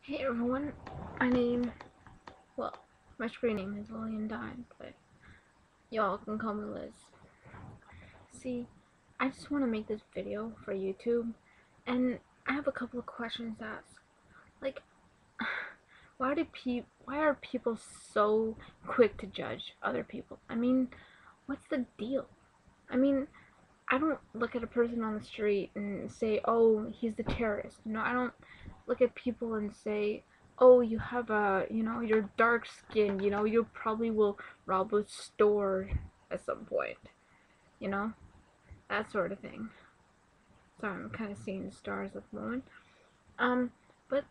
Hey everyone, well, my screen name is liliandine, but y'all can call me Liz. See, I just want to make this video for YouTube, and I have a couple of questions to ask. Like, why are people so quick to judge other people? I mean, what's the deal? I mean, I don't look at a person on the street and say, oh, he's the terrorist. I don't look at people and say, oh, you have you're dark skinned, you probably will rob a store at some point, that sort of thing. Sorry, I'm kind of seeing the stars at the moment. Um, but,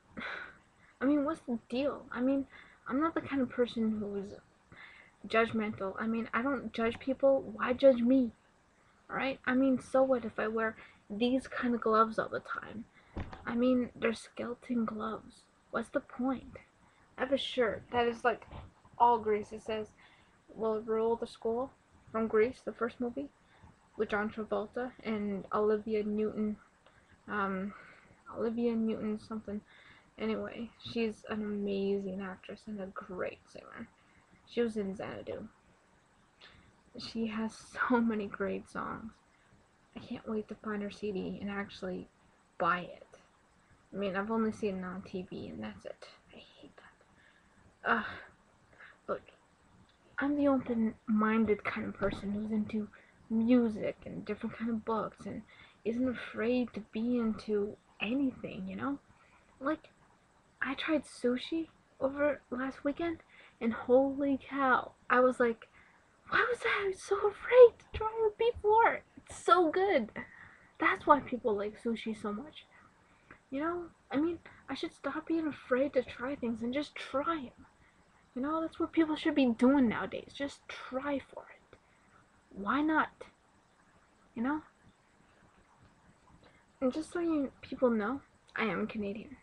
I mean, what's the deal? I mean, I'm not the kind of person who's judgmental. I mean, I don't judge people. Why judge me? Alright? I mean, so what if I wear these kind of gloves all the time? I mean, they're skeleton gloves. What's the point? I have a shirt that is like all Grease. It says, "Will rule the school," from Grease, the first movie, with John Travolta and Olivia Newton. Olivia Newton something. Anyway, she's an amazing actress and a great singer. She was in Xanadu. She has so many great songs. I can't wait to find her CD and actually buy it. I mean, I've only seen it on TV, and that's it. I hate that. Look, I'm the open-minded kind of person who's into music and different kind of books and isn't afraid to be into anything. Like, I tried sushi over last weekend, and holy cow, I was like, why was I so afraid to try it before? It's so good. That's why people like sushi so much. I mean, I should stop being afraid to try things and just try them. That's what people should be doing nowadays. Just try for it. Why not? You know? And just so people know, I am Canadian.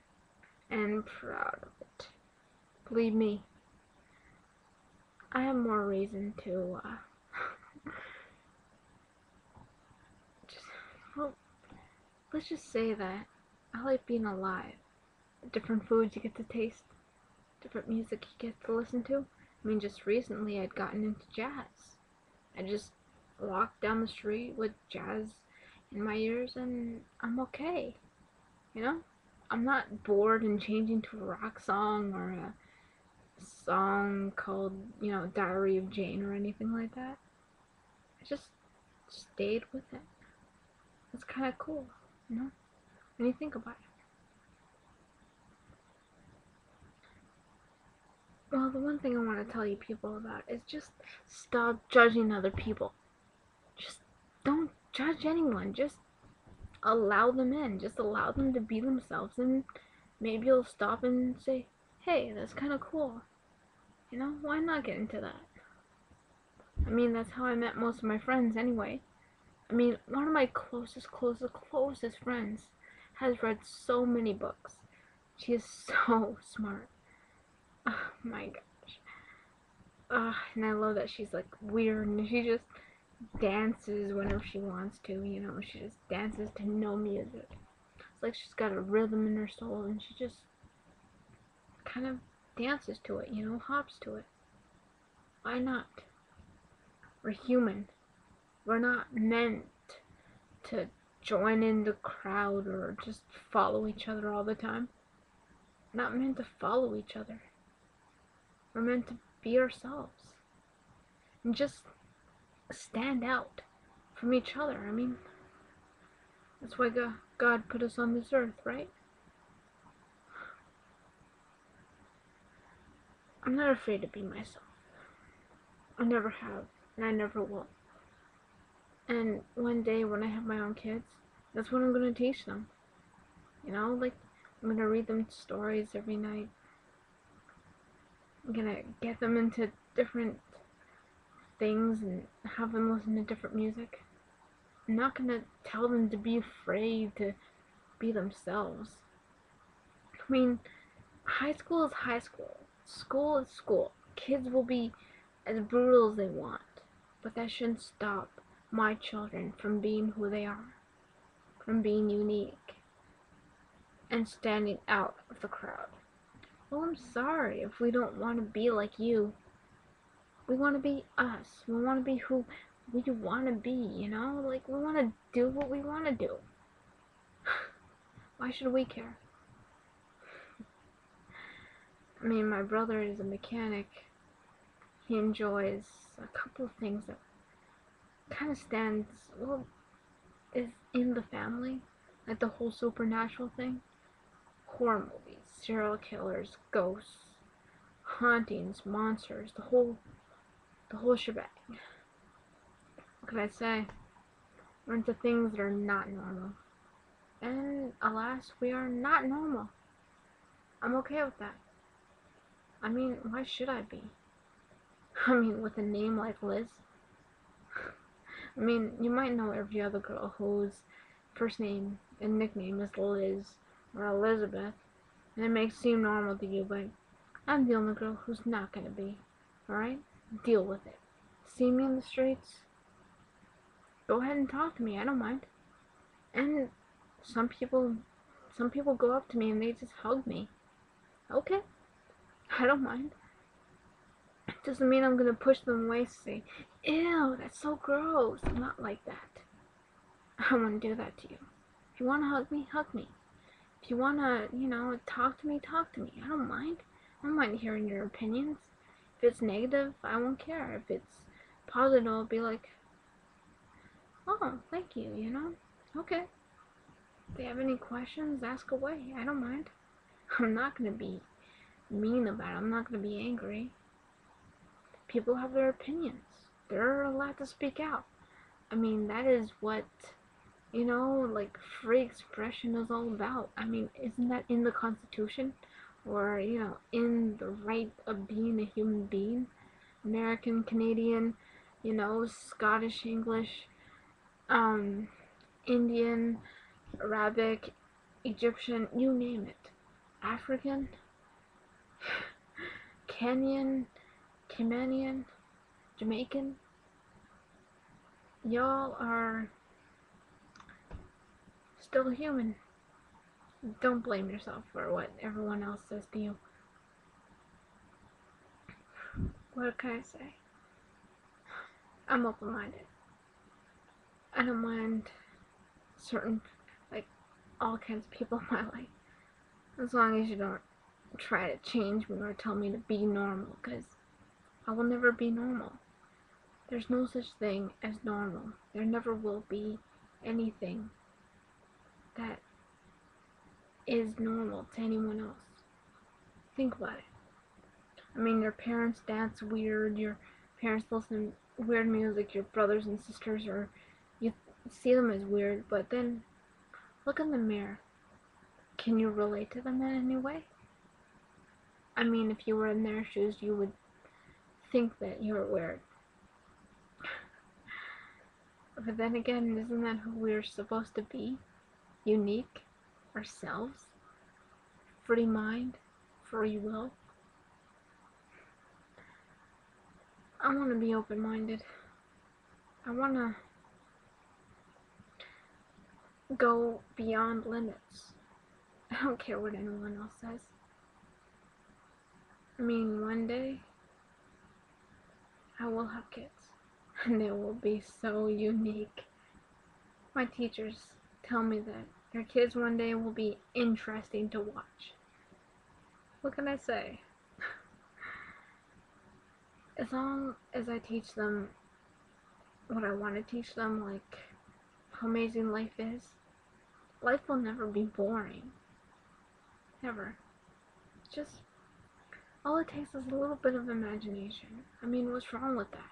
And proud of it. Believe me, I have more reason to, just, well, let's just say that I like being alive. Different foods you get to taste, different music you get to listen to. I mean, just recently I'd gotten into jazz. I just walk down the street with jazz in my ears and I'm okay. I'm not bored and changing to a rock song or a song called, Diary of Jane or anything like that. I just stayed with it. It's kind of cool, when you think about it. Well, the one thing I want to tell you people about is just stop judging other people. Just don't judge anyone. Just allow them in. Just allow them to be themselves, and maybe you'll stop and say, hey, that's kind of cool. Why not get into that? I mean, that's how I met most of my friends anyway. I mean, one of my closest friends has read so many books. She is so smart. Oh my gosh. And I love that she's like weird and she just dances whenever she wants to, she just dances to no music. It's like she's got a rhythm in her soul and she just kind of dances to it, hops to it. Why not? We're human. We're not meant to join in the crowd or just follow each other all the time. We're not meant to follow each other. We're meant to be ourselves. And just stand out from each other. I mean, that's why God put us on this earth, right? I'm not afraid to be myself. I never have, and I never will. And one day when I have my own kids, that's what I'm going to teach them. Like, I'm going to read them stories every night. I'm going to get them into different things and have them listen to different music. I'm not going to tell them to be afraid to be themselves. I mean, high school is high school. School is school. Kids will be as brutal as they want, but that shouldn't stop my children from being who they are, from being unique, and standing out of the crowd. Well, I'm sorry if we don't want to be like you. We want to be us. We want to be who we want to be, you know? Like, we want to do what we want to do. Why should we care? I mean, my brother is a mechanic. He enjoys a couple of things that kind of stands, well, is in the family. Like the whole supernatural thing. Horror movies, serial killers, ghosts, hauntings, monsters, the whole shebang. What can I say? We're into things that are not normal. And alas, we are not normal. I'm okay with that. I mean, why should I be? I mean, with a name like Liz. I mean, you might know every other girl whose first name and nickname is Liz or Elizabeth, and it may seem normal to you, but I'm the only girl who's not gonna be. Alright? Deal with it. See me in the streets? Go ahead and talk to me, I don't mind. And some people go up to me and they just hug me. Okay, I don't mind. Doesn't mean I'm gonna push them away and say, ew, that's so gross. I'm not like that. I don't want to do that to you. If you want to hug me, hug me. If you want to, talk to me, talk to me. I don't mind. I don't mind hearing your opinions. If it's negative, I won't care. If it's positive, I'll be like, oh, thank you, Okay. If you have any questions, ask away. I don't mind. I'm not going to be mean about it. I'm not going to be angry. People have their opinions. They're allowed to speak out. I mean, that is what, like free expression is all about. I mean, isn't that in the Constitution? Or, in the right of being a human being? American, Canadian, Scottish, English, Indian, Arabic, Egyptian, you name it. African, Kenyan, Caymanian, Jamaican. Y'all are still human. Don't blame yourself for what everyone else says to you. What can I say? I'm open-minded. I don't mind certain, like, all kinds of people in my life. As long as you don't try to change me or tell me to be normal, because I will never be normal. There's no such thing as normal. There never will be anything that is normal to anyone else. Think about it. I mean, your parents dance weird, your parents listen to weird music, your brothers and sisters are, you see them as weird, but then look in the mirror. Can you relate to them in any way? I mean, if you were in their shoes, you would think that you were weird. But then again, isn't that who we're supposed to be? Unique? Ourselves? Free mind? Free will? I want to be open-minded. I want to go beyond limits. I don't care what anyone else says. I mean, one day, I will have kids. And they will be so unique. My teachers tell me that their kids one day will be interesting to watch. What can I say? As long as I teach them what I want to teach them, like how amazing life is, life will never be boring. Never. Just, all it takes is a little bit of imagination. I mean, what's wrong with that?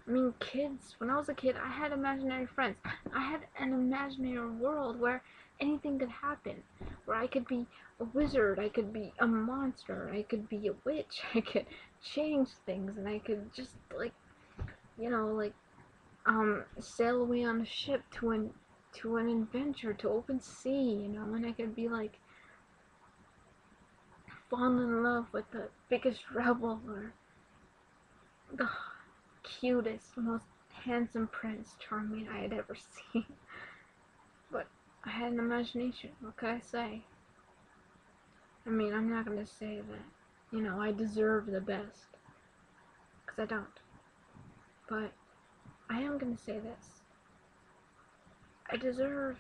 I mean, kids, when I was a kid, I had imaginary friends. I had an imaginary world where anything could happen. Where I could be a wizard, I could be a monster, I could be a witch, I could change things, and I could just, sail away on a ship to an adventure, to open sea, and I could be like, fall in love with the biggest rebel, or the cutest, most handsome Prince Charming I had ever seen. But I had an imagination, what could I say? I mean, I'm not gonna say that, I deserve the best, because I don't. But I am gonna say this. I deserve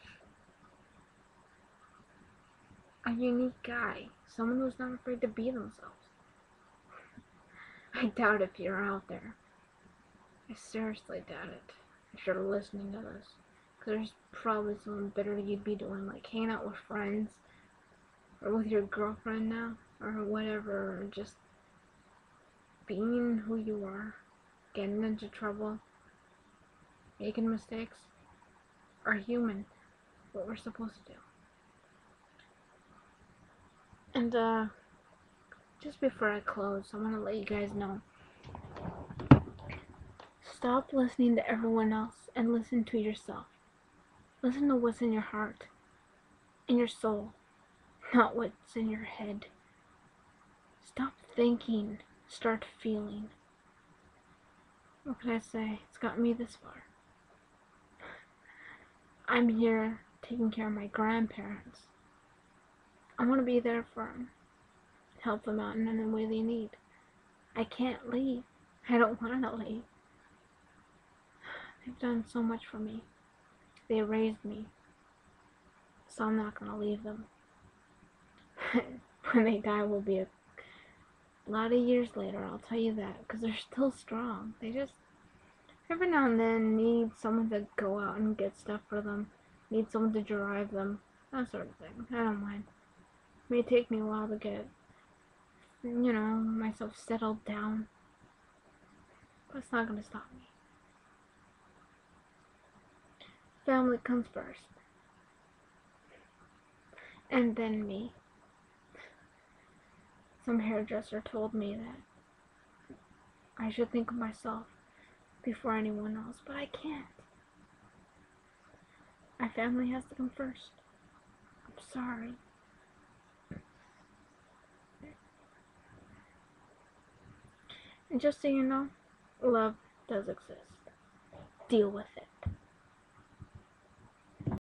a unique guy. Someone who's not afraid to be themselves. I doubt if you're out there. I seriously doubt it. If you're listening to this. Because there's probably something better you'd be doing, like hanging out with friends, or with your girlfriend now, or whatever, or just being who you are, getting into trouble, making mistakes, are human, what we're supposed to do. And just before I close, I want to let you guys know, stop listening to everyone else and listen to yourself. Listen to what's in your heart, in your soul, not what's in your head. Stop thinking, start feeling. What can I say? It's got me this far. I'm here taking care of my grandparents. I want to be there for them, help them out in any way they need. I can't leave. I don't want to leave. They've done so much for me. They raised me, so I'm not going to leave them. When they die will be a lot of years later, I'll tell you that, because they're still strong. They just, every now and then, need someone to go out and get stuff for them, need someone to drive them, that sort of thing. I don't mind. It may take me a while to get, myself settled down, but it's not going to stop me. Family comes first. And then me. Some hairdresser told me that I should think of myself before anyone else, but I can't. My family has to come first. I'm sorry. And just so you know, love does exist. Deal with it.